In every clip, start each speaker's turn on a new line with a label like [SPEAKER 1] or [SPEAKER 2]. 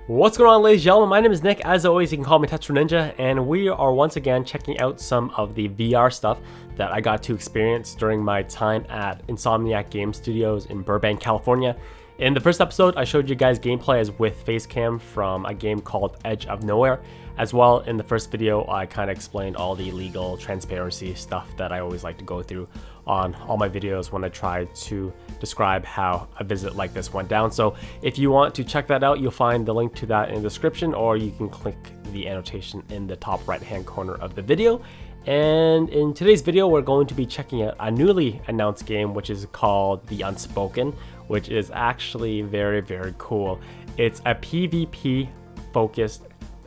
[SPEAKER 1] What's going on, ladies and gentlemen? My name is Nick. As always, you can call me Tetsu Ninja, and we are once again checking out some of the VR stuff that I got to experience during my time at Insomniac Games Studios in Burbank, California. In the first episode, I showed you guys gameplay as with Facecam from a game called Edge of Nowhere. As well, in the first video, I kind of explained all the legal transparency stuff that I always like to go through on all my videos when I try to describe how a visit like this went down. So if you want to check that out, you'll find the link to that in the description, or you can click the annotation in the top right hand corner of the video. And in today's video, we're going to be checking out a newly announced game, which is called the Unspoken, which is actually very, very cool. It's a PvP focused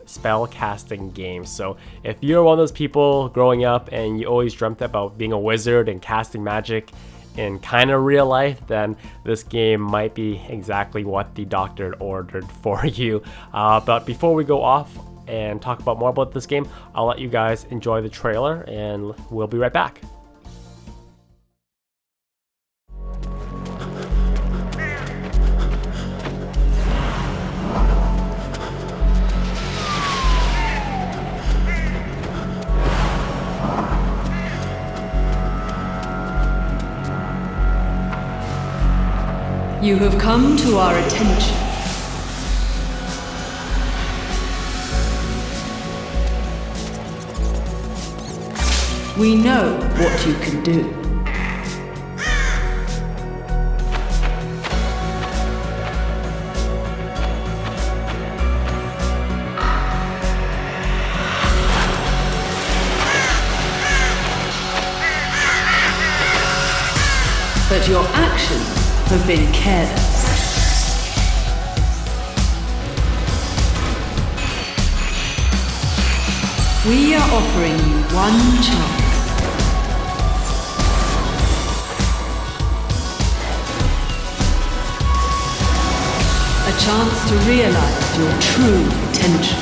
[SPEAKER 1] spellcasting game. So if you're one of those people growing up and you always dreamt about being a wizard and casting magic in kind of real life, then this game might be exactly what the doctor ordered for you. But before we go off and talk about more about this game, I'll let you guys enjoy the trailer and we'll be right back.
[SPEAKER 2] You have come to our attention. We know what you can do. But your actions have been careless. We are offering you one chance. A chance to realize your true potential.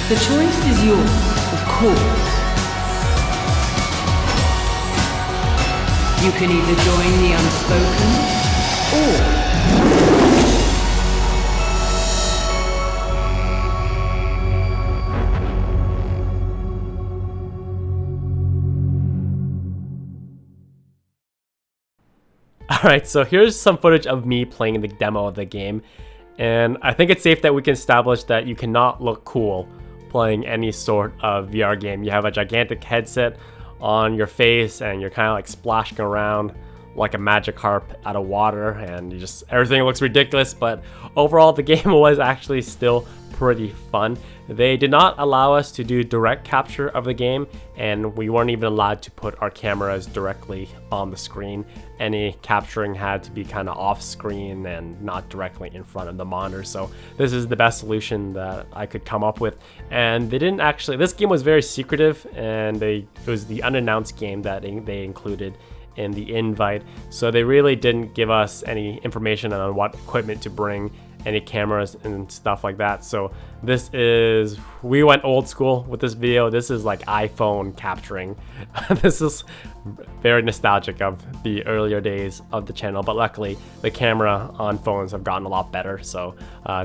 [SPEAKER 2] The choice is yours, of course. You can either join the Unspoken, or
[SPEAKER 1] Alright, so here's some footage of me playing the demo of the game, and I think it's safe that we can establish that you cannot look cool playing any sort of VR game. You have a gigantic headset on your face and you're kind of like splashing around like a magic harp out of water, and everything looks ridiculous, but overall the game was actually still pretty fun. They did not allow us to do direct capture of the game, and we weren't even allowed to put our cameras directly on the screen. Any capturing had to be kind of off screen and not directly in front of the monitor. So this is the best solution that I could come up with. And they didn't actually, this game was very secretive, and it was the unannounced game that they included in the invite. So they really didn't give us any information on what equipment to bring, any cameras and stuff like that. So we went old school with this video. This is like iPhone capturing. This is very nostalgic of the earlier days of the channel, but luckily the camera on phones have gotten a lot better. So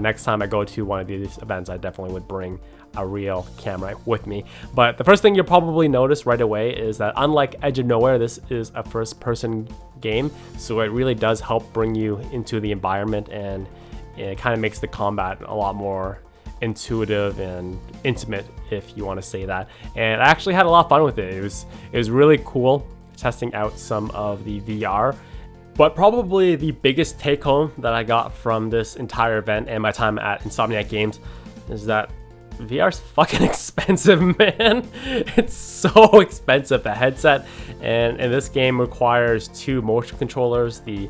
[SPEAKER 1] next time I go to one of these events, I definitely would bring a real camera with me. But the first thing you'll probably notice right away is that unlike Edge of Nowhere, this is a first-person game, so it really does help bring you into the environment, and it kind of makes the combat a lot more intuitive and intimate, if you want to say that. And I actually had a lot of fun with it. It was really cool testing out some of the VR. But probably the biggest take home that I got from this entire event and my time at Insomniac Games is that VR's fucking expensive, man. It's so expensive. The headset and this game requires 2 motion controllers, the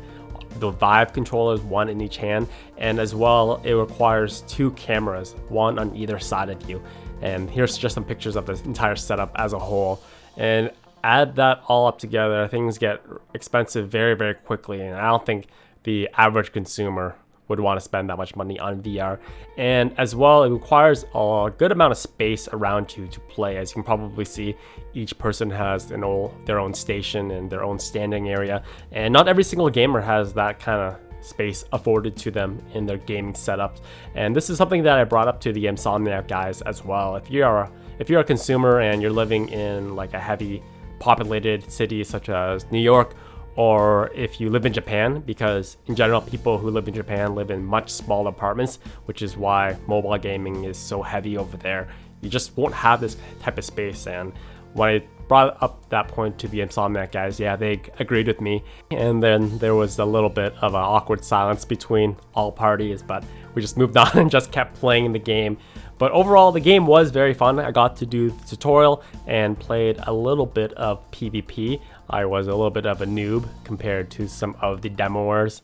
[SPEAKER 1] Vive controllers, 1 in each hand, and as well it requires 2 cameras, 1 on either side of you. And here's just some pictures of this entire setup as a whole. And add that all up together, things get expensive very, very quickly, and I don't think the average consumer would want to spend that much money on VR. And as well, it requires a good amount of space around you to play. As you can probably see, each person has their own station and their own standing area, and not every single gamer has that kind of space afforded to them in their gaming setups. And this is something that I brought up to the Insomniac guys as well. If you're a consumer and you're living in like a heavy populated city such as New York, or if you live in Japan, because in general people who live in Japan live in much smaller apartments, which is why mobile gaming is so heavy over there. You just won't have this type of space. And when I brought up that point to the Insomniac guys, yeah, they agreed with me. And then there was a little bit of an awkward silence between all parties, but we just moved on and just kept playing the game. But overall, the game was very fun. I got to do the tutorial and played a little bit of PvP. I was a little bit of a noob compared to some of the demoers.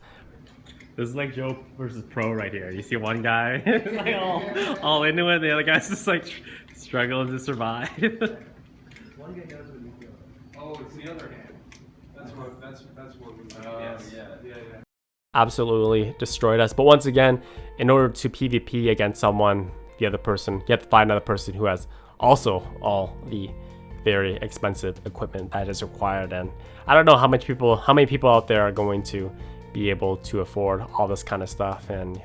[SPEAKER 1] This is like Joe versus Pro right here. You see one guy like all into it, the other guy's just like struggling to survive.
[SPEAKER 3] One guy knows what he's doing. Oh, it's the other hand. That's what we yes. Yeah.
[SPEAKER 1] Absolutely destroyed us. But once again, in order to PvP against someone, the other person, you have to find another person who has also all the very expensive equipment that is required. And I don't know how many people out there are going to be able to afford all this kind of stuff and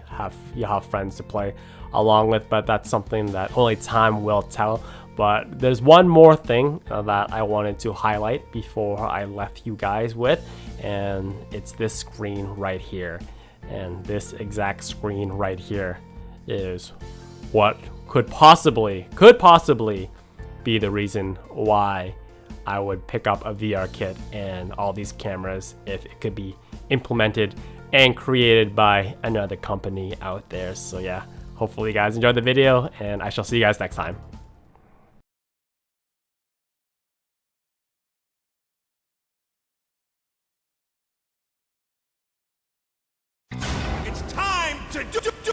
[SPEAKER 1] you have friends to play along with, but that's something that only time will tell. But there's one more thing that I wanted to highlight before I left you guys with, and it's this screen right here. And this exact screen right here is what could possibly be the reason why I would pick up a VR kit and all these cameras if it could be implemented and created by another company out there. So yeah, hopefully you guys enjoyed the video, and I shall see you guys next time.
[SPEAKER 4] It's time to do